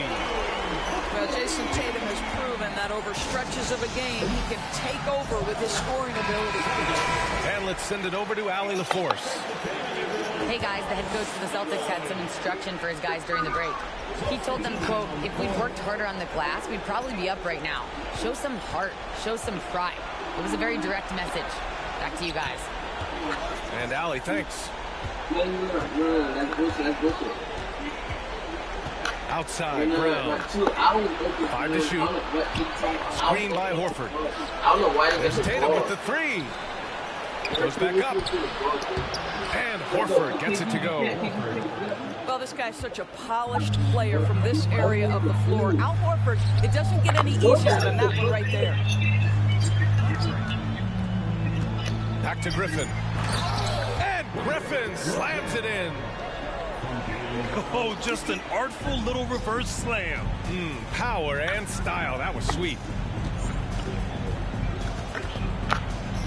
Well, Jason Tatum has proven that over stretches of a game, he can take over with his scoring ability. And let's send it over to Allie LaForce. Hey guys, the head coach for the Celtics had some instruction for his guys during the break. He told them, quote, if we'd worked harder on the glass, we'd probably be up right now. Show some heart, show some pride. It was a very direct message. Back to you guys. And Allie, thanks. Outside, Brown. 5 to shoot. Screen by Horford. There's Tatum with the 3. Goes back up. And Horford gets it to go. Well, this guy's such a polished player from this area of the floor. Al Horford, it doesn't get any easier than that one right there. Back to Griffin. And Griffin slams it in. Oh, just an artful little reverse slam. Power and style. That was sweet.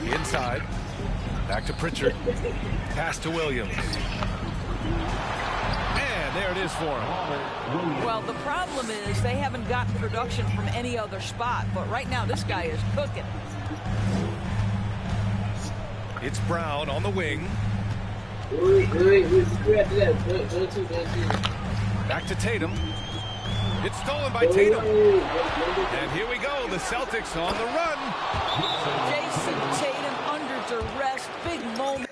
Inside. Back to Pritchard. Pass to Williams. And there it is for him. Well, the problem is they haven't gotten production from any other spot. But right now, this guy is cooking. It's Brown on the wing. Back to Tatum. It's stolen by Tatum. And here we go. The Celtics on the run. Jason Tatum under duress. Big moment.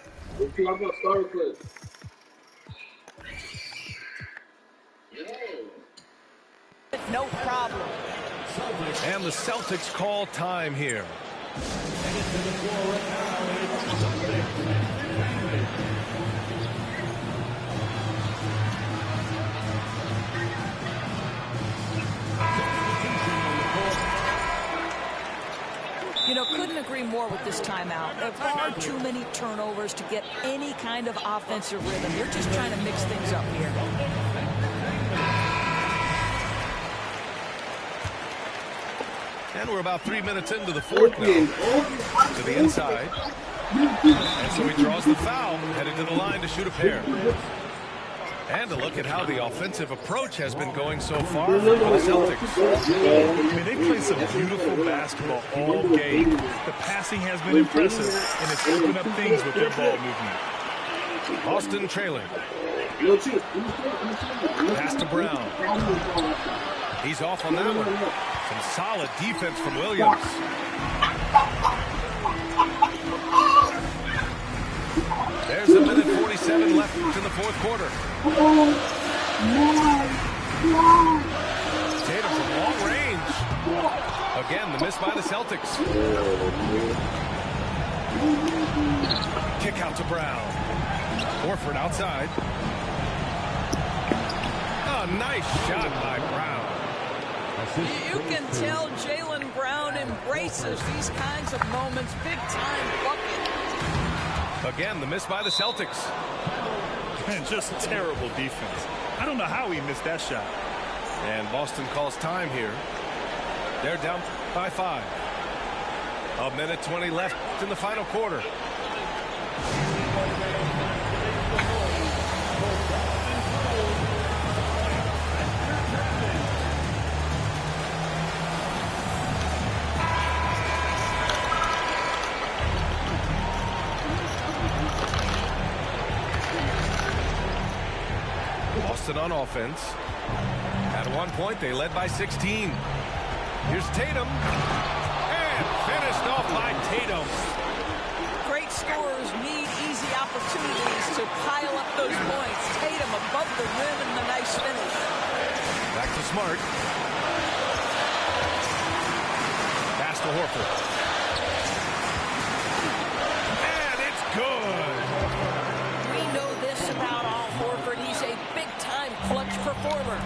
No problem. And the Celtics call time here. You know, couldn't agree more with this timeout. There are far too many turnovers to get any kind of offensive rhythm. You're just trying to mix things up here. And we're about 3 minutes into the fourth now. To the inside. And so he draws the foul, headed to the line to shoot a pair. And a look at how the offensive approach has been going so far for the Celtics. I mean, they play some beautiful basketball all game. The passing has been impressive, and it's opened up things with their ball movement. Boston trailing. Pass to Brown. He's off on that one. Some solid defense from Williams. There's a minute 47 left in the fourth quarter. Tatum from long range. Again, the miss by the Celtics. Kick out to Brown. Horford outside. A nice shot by Brown. You can tell Jaylen Brown embraces these kinds of moments. Big-time bucket. Again, the miss by the Celtics. And just terrible defense. I don't know how he missed that shot. And Boston calls time here. They're down by 5. A minute 20 left in the final quarter. On offense. At one point, they led by 16. Here's Tatum. And finished off by Tatum. Great scorers need easy opportunities to pile up those points. Tatum above the rim and the nice finish. Back to Smart. Pass to Horford. And it's good. We know this about Al Horford. He's a big-time clutch performer.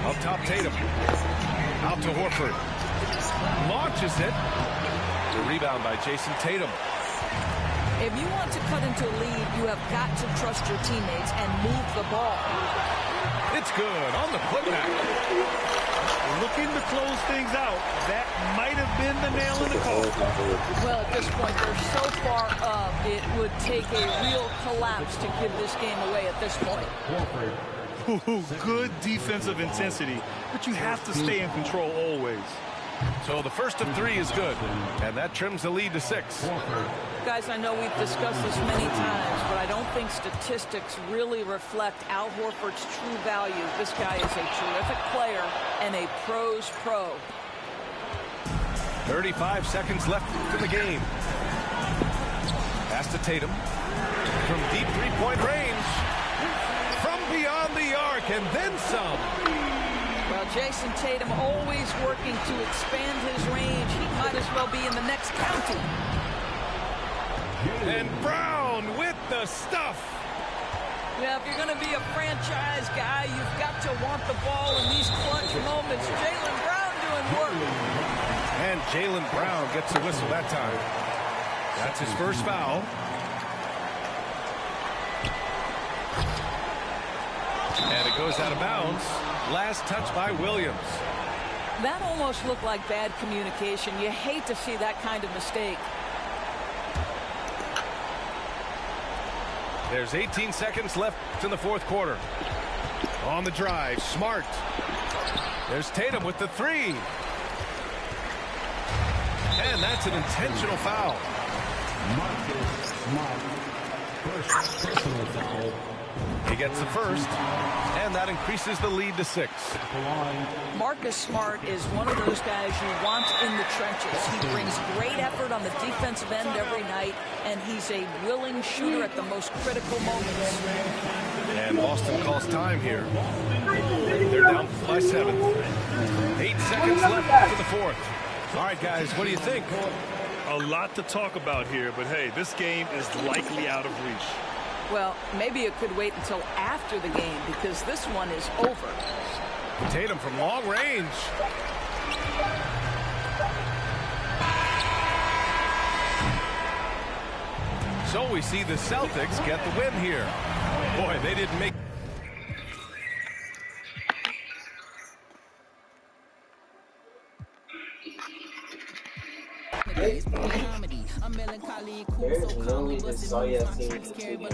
Up top, Tatum. Out to Horford. Launches it. The rebound by Jason Tatum. If you want to cut into a lead, you have got to trust your teammates and move the ball. It's good on the putback. Looking to close things out. That might have been the nail in the coffin. Well, at this point, they're so far up, it would take a real collapse to give this game away at this point. Ooh, good defensive intensity, but you have to stay in control always. So the first of 3 is good, and that trims the lead to 6. Guys, I know we've discussed this many times, but I don't think statistics really reflect Al Horford's true value. This guy is a terrific player and a pro's pro. 35 seconds left in the game. Pass to Tatum. From deep three-point range. From beyond the arc, and then some. Well, Jason Tatum always working to expand his range. He might as well be in the next county. And Brown with the stuff. Yeah, if you're going to be a franchise guy, you've got to want the ball in these clutch moments. Jaylen Brown doing work. And Jaylen Brown gets a whistle that time. That's his first foul. And it goes out of bounds. Last touch by Williams. That almost looked like bad communication. You hate to see that kind of mistake. There's 18 seconds left in the fourth quarter. On the drive, Smart. There's Tatum with the three. And that's an intentional foul. Marcus Smart. First personal foul. He gets the first, and that increases the lead to 6. Marcus Smart is one of those guys you want in the trenches. He brings great effort on the defensive end every night, and he's a willing shooter at the most critical moments. And Boston calls time here. They're down by 7. 8 seconds left for the fourth. All right, guys, what do you think? A lot to talk about here, but hey, this game is likely out of reach. Well, maybe it could wait until after the game because this one is over. Tatum from long range. So we see the Celtics get the win here. Boy, they didn't make... There's no reason Sawyer seems to be